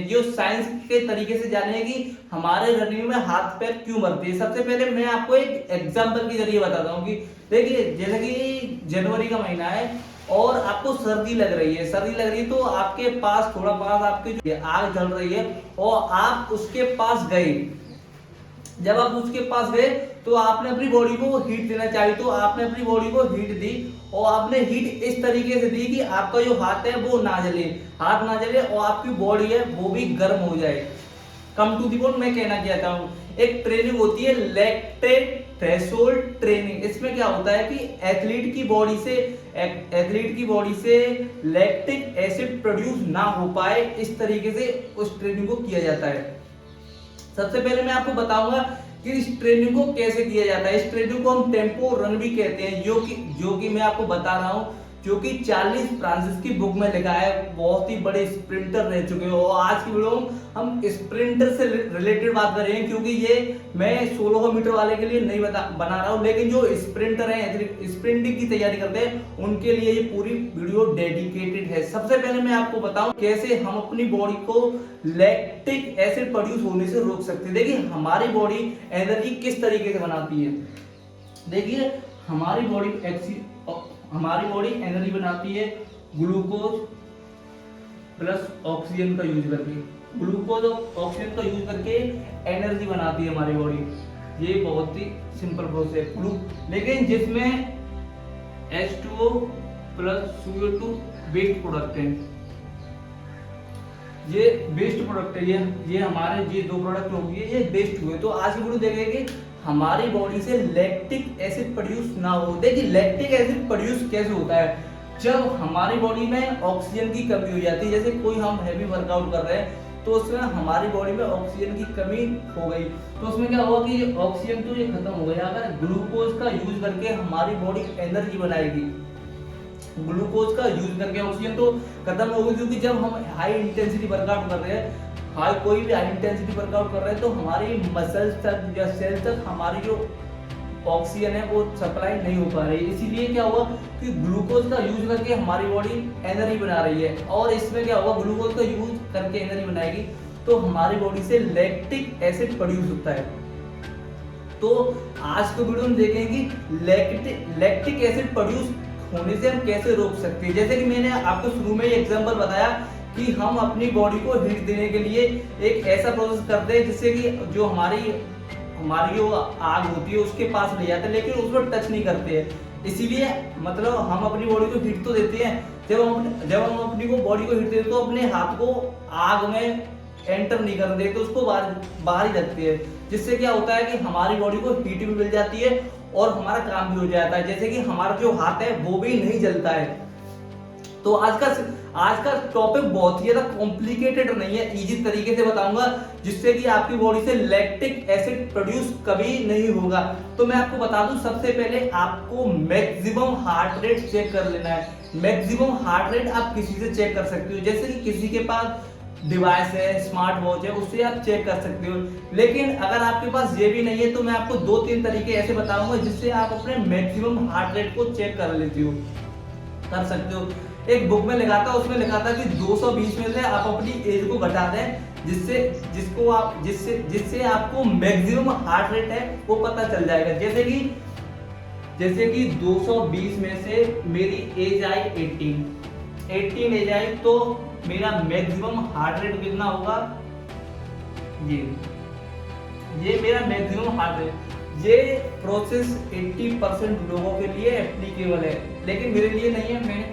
जो साइंस के तरीके से जाने कि हमारे रनिंग में हाथ पैर क्यों मरते हैं। सबसे पहले मैं आपको एक एग्जांपल के जरिए बताता हूँ कि देखिए, जैसे कि जनवरी का महीना है और आपको सर्दी लग रही है, तो आपके पास थोड़ा पास आपके जो आग जल रही है और आप उसके पास गए। जब आप उसके पास गए तो आपने अपनी बॉडी को हीट देना चाहिए, तो आपने अपनी बॉडी को हीट दी और आपने हीट इस तरीके से दी कि आपका जो हाथ है वो ना जले, हाथ ना जले और आपकी बॉडी है वो भी गर्म हो जाए। कम टू दी पॉइंट मैं कहना चाहता हूँ, एक ट्रेनिंग होती है लैक्टेट थ्रेशोल्ड ट्रेनिंग। इसमें क्या होता है कि एथलीट की बॉडी से लैक्टिक एसिड प्रोड्यूस ना हो पाए, इस तरीके से उस ट्रेनिंग को किया जाता है। सबसे पहले मैं आपको बताऊंगा कि इस ट्रेनिंग को कैसे किया जाता है। इस ट्रेनिंग को हम टेम्पो रन भी कहते हैं, जो कि मैं आपको बता रहा हूं, जो कि चार्ल्स फ्रांसिस की बुक में लिखा है। बहुत ही बड़े स्प्रिंटर रह चुके हो और आज की वीडियो में हम स्प्रिंटर से रिलेटेड बात करेंगे, क्योंकि ये मैं 1600 मीटर वाले के लिए नहीं बना रहा हूं, लेकिन जो स्प्रिंटर हैं, स्प्रिंटिंग की तैयारी करते हैं, उनके लिए ये पूरी वीडियो डेडिकेटेड है। सबसे पहले मैं आपको बताऊं कैसे हम अपनी बॉडी को लैक्टिक एसिड प्रोड्यूस होने से रोक सकते हैं। देखिए, हमारी बॉडी एनर्जी किस तरीके से बनाती है। देखिए, हमारी बॉडी एनर्जी बनाती है ग्लूकोज प्लस ऑक्सीजन का यूज करके। ग्लूकोज और ऑक्सीजन का यूज करके एनर्जी बनाती है हमारी बॉडी। ये बहुत ही सिंपल प्रोसेस है, लेकिन जिसमें H2O plus CO2 waste product है। ये वेस्ट प्रोडक्ट है, ये हमारे ये दो प्रोडक्ट हो गए, ये वेस्ट हुए। तो आज की वीडियो देखेंगे हमारी बॉडी से लैक्टिक एसिड प्रोड्यूस ना हो। देखिए, लैक्टिक एसिड प्रोड्यूस कैसे होता है, जब हमारी बॉडी में ऑक्सीजन की कमी हो जाती है। जैसे कोई हम हैवी वर्कआउट कर रहे हैं तो उसमें हमारी बॉडी में ऑक्सीजन की कमी हो गई, तो उसमें क्या होगा कि ऑक्सीजन तो ये खत्म हो गया। अगर ग्लूकोज का यूज करके हमारी बॉडी एनर्जी बनाएगी, ग्लूकोज का यूज करके ऑक्सीजन तो खत्म होगी, क्योंकि जब हम हाई इंटेंसिटी वर्कआउट कर रहे हैं, कोई भी हाई इंटेंसिटी वर्कआउट कर रहे हैं, तो हमारी मसल्स तक या सेल तक हमारी जो ऑक्सीजन है वो सप्लाई नहीं हो पा रही है। इसीलिए क्या हुआ कि ग्लूकोज का यूज करके हमारी बॉडी एनर्जी बना रही है, और इसमें क्या होगा, ग्लूकोज का यूज करके एनर्जी बनाएगी तो हमारी बॉडी से लैक्टिक एसिड प्रोड्यूस होता है। तो आज के वीडियो में देखेंगे लैक्टिक एसिड प्रोड्यूस होने से हम कैसे रोक सकते हैं। जैसे कि मैंने आपको शुरू में एग्जांपल बताया कि हम अपनी बॉडी को हीट देने के लिए एक ऐसा प्रोसेस करते हैं जिससे कि जो हमारी जो आग होती है उसके पास ले जाते हैं, लेकिन उस पर टच नहीं करते हैं। इसीलिए मतलब हम अपनी बॉडी को हीट तो देते हैं, जब हम अपनी को बॉडी को हीट देते हैं तो अपने हाथ को आग में एंटर नहीं करने देते, उसको बाहर ही रखते हैं। जिससे क्या होता है कि हमारी बॉडी को हीट भी मिल जाती है और हमारा काम भी हो जाता है। जैसे कि हमारा जो हाथ है वो भी नहीं जलता है। तो आज का टॉपिक बहुत ही ज्यादा कॉम्प्लिकेटेड नहीं है, इजी तरीके से बताऊंगा जिससे कि आपकी बॉडी से लैक्टिक एसिड प्रोड्यूस कभी नहीं होगा। तो मैं आपको बता दूं, सबसे पहले आपको मैक्सिमम हार्ट रेट चेक कर लेना है। मैक्सिमम हार्ट रेट आप किसी से चेक कर सकते हो, जैसे कि किसी के पास डिवाइस है, स्मार्ट वॉच है, उससे आप चेक कर सकते हो। लेकिन अगर आपके पास ये भी नहीं है तो मैं आपको 2-3 तरीके ऐसे बताऊंगा जिससे आप अपने मैक्सिमम हार्ट रेट को चेक कर सकते हो। एक बुक में लिखा था, उसमें लिखा था कि 220 में से आप अपनी एज को घटा दें, जिससे आपको मैक्सिमम हार्ट रेट है वो पता चल जाएगा। जैसे कि 220 में से मेरी एज आई 18 एज आई, तो मेरा मैक्सिमम हार्ट रेट कितना होगा, ये मेरा मैक्सिमम हार्ट रेट। ये प्रोसेस 80% लोगों के लिए एप्लीकेबल है, लेकिन मेरे लिए नहीं है। मैंने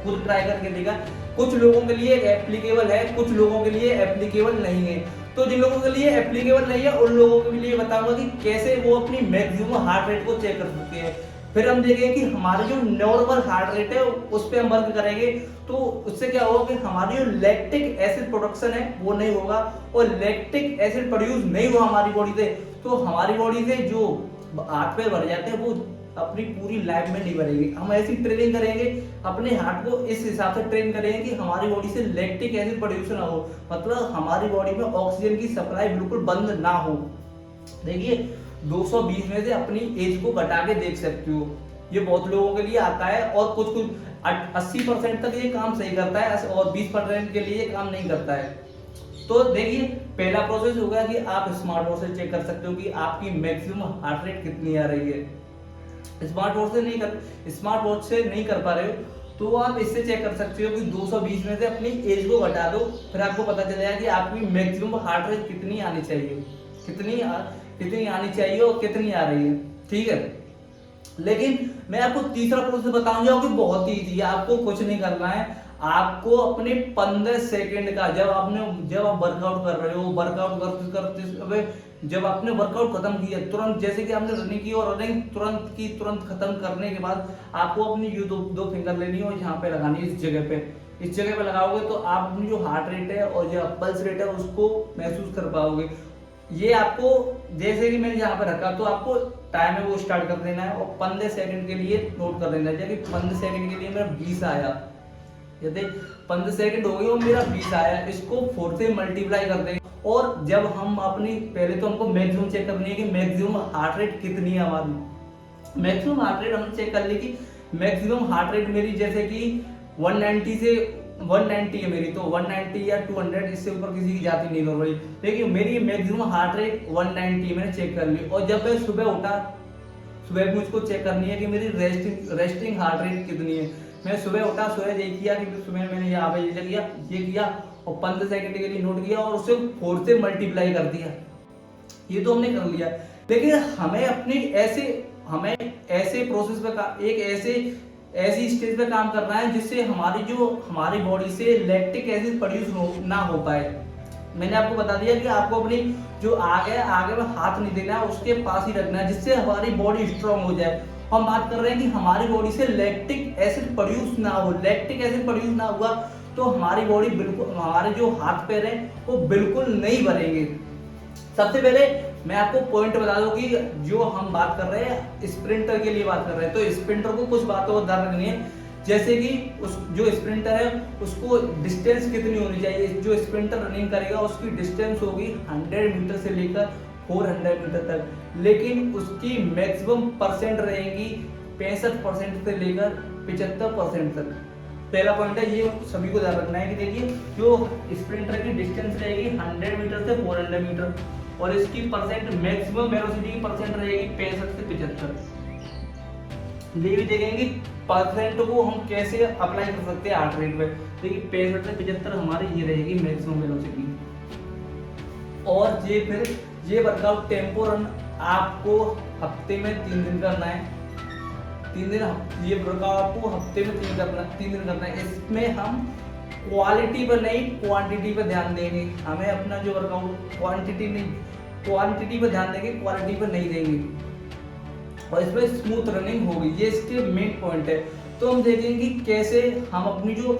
खुद ट्राई करके देखा, कुछ लोगों के लिए एप्लीकेबल है, कुछ लोगों के लिए एप्लीकेबल नहीं है। तो जिन लोगों के लिए एप्लीकेबल नहीं है उन लोगों के लिए बताऊंगा कि कैसे वो अपनी मैक्सिमम हार्ट रेट को चेक कर सकते हैं। फिर हम देखेंगे कि हमारी जो नॉर्मल हार्ट रेट है उस पर हम वर्क करेंगे, तो उससे क्या होगा कि हमारी जो लैक्टिक एसिड प्रोडक्शन है वो नहीं होगा, और लैक्टिक एसिड प्रोड्यूस नहीं हुआ हमारी बॉडी से, तो हमारी बॉडी से जो हाथ पैर भर जाते हैं वो अपनी पूरी लाइफ में नहीं भरेगी। हम ऐसी ट्रेनिंग करेंगे, अपने हार्ट को इस हिसाब से ट्रेन करेंगे कि हमारी बॉडी से लैक्टिक एसिड प्रोड्यूस ना हो, मतलब हमारी बॉडी में ऑक्सीजन की सप्लाई बिल्कुल बंद ना हो। देखिए, 220 में से अपनी एज को घटा के देख सकते हो, ये बहुत लोगों के लिए आता है, और कुछ 80% तक ये काम सही करता है और 20% के लिए काम नहीं करता है। तो देखिए पहला प्रोसेस होगा कि आप स्मार्ट वॉच से चेक कर सकते हो कि आपकी मैक्सिमम हार्ट रेट कितनी आ रही है। स्मार्ट वॉच से नहीं कर पा रहे हो तो आप इससे चेक कर सकते हो कि 220 में से अपनी एज को घटा दो, फिर आपको पता चल जाएगा कि आपकी मैक्सिमम हार्ट रेट कितनी आनी चाहिए, कितनी आनी चाहिए और कितनी आ रही है। ठीक है, लेकिन मैं आपको तीसरा प्रोसेस बताऊंगा कि बहुत ही इजी है, आपको कुछ नहीं करना है। आपको अपने 15 सेकंड का जब आप वर्कआउट कर रहे हो, वर्कआउट करते करते जब आपने वर्कआउट खत्म किया तुरंत, जैसे कि आपने रनिंग की और रनिंग तुरंत खत्म करने के बाद आपको अपनी ये दो फिंगर लेनी है और यहाँ पे लगानी है, इस जगह पे लगाओगे तो आप अपनी जो हार्ट रेट है और जो पल्स रेट है उसको महसूस कर पाओगे। ये आपको जैसे कि मैंने यहाँ पे रखा तो आपको टाइम है वो स्टार्ट कर देना है और 15 सेकंड के लिए नोट कर देना है। जैसे 15 सेकंड के लिए मेरा 20 आया, यदि 15 सेकंड हो गए और मेरा 20 आया, इसको 4 से मल्टीप्लाई कर देंगे। और जब हम अपनी पहले तो हमको मैक्सिमम चेक करनी है कि मैक्सिमम हार्ट रेट कितनी है हमारी। मैक्सिमम हार्ट रेट हमने चेक कर ली कि मैक्सिमम हार्ट रेट मेरी जैसे कि 190 से 190 है मेरी, तो 190 या 200 इससे ऊपर किसी की जाती नहीं नॉर्मली। देखिए मेरी मैक्सिमम हार्ट रेट 190 मैंने चेक कर ली। और जब मैं सुबह उठा, सुबह मुझको चेक करनी है कि मेरी रेस्टिंग हार्ट रेट कितनी है। मैं सुबह उठा, सुबह ये किया कि सुबह मैंने यहाँ पे ये किया और 15 सेकंड के लिए नोट किया और उसे 4 से मल्टीप्लाई कर दिया। ये तो हमने कर लिया, लेकिन हमें ऐसे प्रोसेस पे ऐसी स्टेज पे काम करना है जिससे हमारी बॉडी से लैक्टिक एसिड प्रोड्यूस ना हो पाए। मैंने आपको बता दिया कि आपको अपनी जो आगे में हाथ नहीं देना है, उसके पास ही रखना है जिससे हमारी बॉडी स्ट्रांग हो जाए। हम बात कर रहे हैं कि हमारी बॉडी से लैक्टिक एसिड प्रोड्यूस ना हो, लैक्टिक एसिड प्रोड्यूस ना हुआ तो हमारी बॉडी बिल्कुल, हमारे जो हाथ पैर है वो बिल्कुल नहीं भरेंगे। सबसे पहले मैं आपको पॉइंट बता दूं कि जो हम बात कर रहे हैं स्प्रिंटर के लिए बात कर रहे हैं, तो स्प्रिंटर को कुछ बातों को ध्यान रखनी है। जैसे कि जो स्प्रिंटर है उसको डिस्टेंस कितनी होनी चाहिए। जो स्प्रिंटर रनिंग करेगा उसकी डिस्टेंस होगी 100 मीटर से लेकर 400 मीटर तक, लेकिन उसकी मैक्सिमम परसेंट रहेगी 65% से लेकर 75% तक। पहला पॉइंट है, ये सभी को ध्यान रखना है कि देखिए जो स्प्रिंटर की डिस्टेंस रहेगी 100 मीटर से 400 मीटर और इसकी मैक्सिमम वेलोसिटी की परसेंट रहेगी 65 से 75। ये भी देखेंगे परसेंट को हम कैसे अप्लाई कर सकते हैं हार्ट रेट पे। देखिए 65 से 75 हमारी ये रहेगी मैक्सिमम वेलोसिटी। और ये वर्कआउट टेम्पो रन आपको हफ्ते में 3 दिन करना है। 3 दिन ये वर्कआउट आपको हफ्ते में 3 दिन करना है। इसमें हम क्वालिटी पर नहीं क्वांटिटी पर ध्यान देंगे। हमें अपना जो वर्कआउट क्वांटिटी पर ध्यान देंगे, क्वालिटी पर नहीं देंगे। और इसमें स्मूथ रनिंग होगी, ये इसके मेन पॉइंट है। तो हम देखेंगे कैसे हम अपनी जो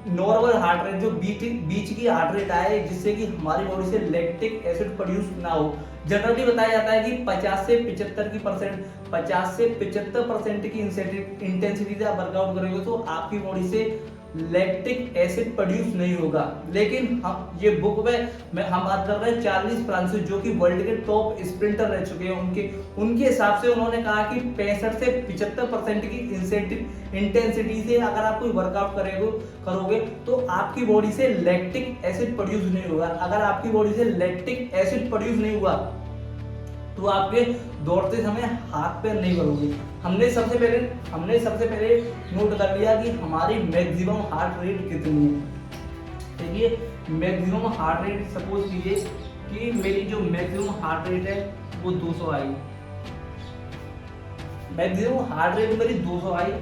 नॉर्मल हार्ट रेट, जो बीच की हार्ट रेट आए जिससे कि हमारी बॉडी से लैक्टिक एसिड प्रोड्यूस ना हो। जनरली बताया जाता है कि 50 से 75% की इंटेंसिटी से आप वर्कआउट करेंगे तो आपकी बॉडी से लैक्टिक एसिड प्रोड्यूस नहीं होगा। लेकिन हम ये बुक में हम बात कर रहे हैं चार्ल्स फ्रांसिस, जो कि वर्ल्ड के टॉप स्प्रिंटर रह चुके हैं। उनके हिसाब से उन्होंने कहा कि 65 से 75% की इंटेंसिटी से अगर आप कोई वर्कआउट करोगे तो आपकी बॉडी से लैक्टिक एसिड प्रोड्यूस नहीं होगा। अगर आपकी बॉडी से लैक्टिक एसिड प्रोड्यूस नहीं हुआ तो आपके दौड़ते समय हाथ पैर नहीं भरोगे। हमने सबसे पहले नोट कर लिया कि हमारी मैक्सिमम हार्ट रेट कितनी है। देखिए मैक्सिमम हार्ट रेट, सपोज कीजिए कि मेरी जो मैक्सिमम हार्ट रेट है वो 200 आई। मैक्सिमम हार्ट रेट मेरी 200 आई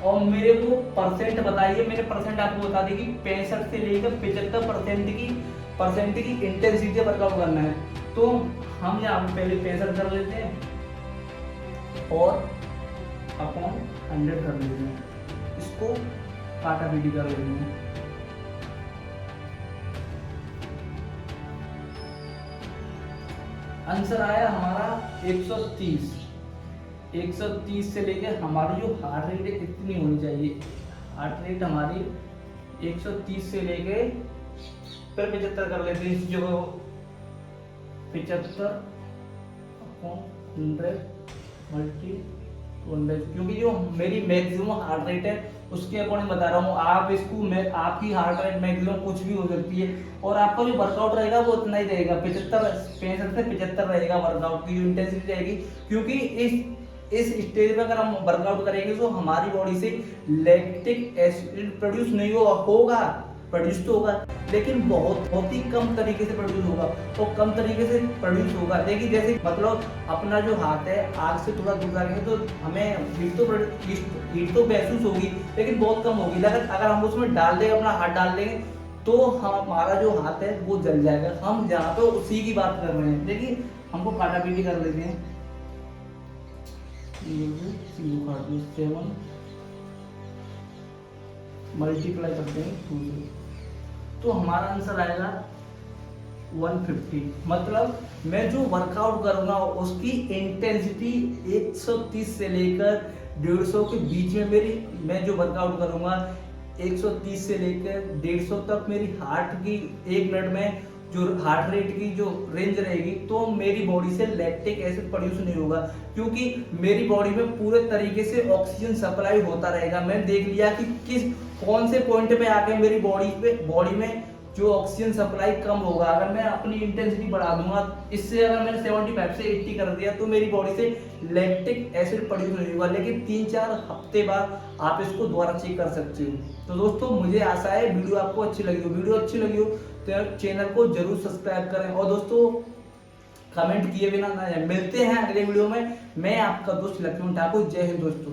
और मेरे को परसेंट बताइए। मैंने परसेंट आपको बता दी कि 65 से लेकर 75% की इंटेंसिटी वर्कआउट करना है। तो हम यहाँ पहले 65 कर लेते हैं और अपॉन 100 कर लेते हैं, इसको काटा पीटी कर लेते हैं। आंसर आया हमारा 130 से लेकर हमारी जो हार्ट रेट है इतनी होनी चाहिए। हार्ट रेट हमारी 130 से लेके फिर 75 कर लेते हैं। इस जगह 75 अपॉन 100 मल्टी 200, क्योंकि जो मेरी मैक्सिमम हार्ट रेट है उसके अकॉर्डिंग बता रहा हूँ। आप इसको मैं आपकी हार्ट रेट मैक्सिमम कुछ भी हो सकती है, और आपका जो वर्कआउट रहेगा वो उतना ही रहेगा, 65 से 75 रहेगा वर्कआउट की जो इंटेंसिटी रहेगी। क्योंकि इस स्टेज पे अगर हम वर्कआउट करेंगे तो हमारी बॉडी से लैक्टिक एसिड प्रोड्यूस नहीं होगा, प्रोड्यूस तो होगा लेकिन बहुत ही कम तरीके से प्रोड्यूस होगा, तो कम तरीके से प्रोड्यूस होगा। देखिए जैसे मतलब अपना जो हाथ है आग से थोड़ा दूर रखेंगे तो हमें हीट तो महसूस होगी लेकिन बहुत कम होगी। लेकिन अगर हम उसमें डाल देंगे, अपना हाथ डाल देंगे तो हमारा जो हाथ है वो जल जाएगा। हम जहाँ पे उसी की बात कर रहे हैं। देखिए हमको काटा पीटी कर लेते हैं, 7 मल्टीप्लाई करते हैं 2 से, तो हमारा आंसर आएगा 150। मतलब मैं जो वर्कआउट करूंगा उसकी इंटेंसिटी 130 से लेकर 150 के बीच में मेरी, मैं जो वर्कआउट करूंगा 130 से लेकर 150 तक मेरी हार्ट की 1 मिनट में जो हार्ट रेट की जो रेंज रहेगी, तो मेरी बॉडी से लैक्टिक एसिड प्रोड्यूस नहीं होगा। क्योंकि मेरी बॉडी में पूरे तरीके से ऑक्सीजन सप्लाई होता रहेगा। मैंने देख लिया कि कौन से पॉइंट पे आके मेरी बॉडी में जो ऑक्सीजन सप्लाई कम होगा। अगर मैं अपनी इंटेंसिटी बढ़ा दूंगा, इससे अगर मैंने 75 से 80 कर दिया तो मेरी बॉडी से लैक्टिक एसिड प्रोड्यूस नहीं होगा। लेकिन 3-4 हफ्ते बाद आप इसको दोबारा चेक कर सकते हो। तो दोस्तों मुझे आशा है वीडियो आपको अच्छी लगी हो। वीडियो अच्छी लगी हो तो चैनल को जरूर सब्सक्राइब करें, और दोस्तों कमेंट किए बिना ना जाए। मिलते हैं अगले वीडियो में। मैं आपका दोस्त लक्ष्मण ठाकुर। जय हिंद दोस्तों।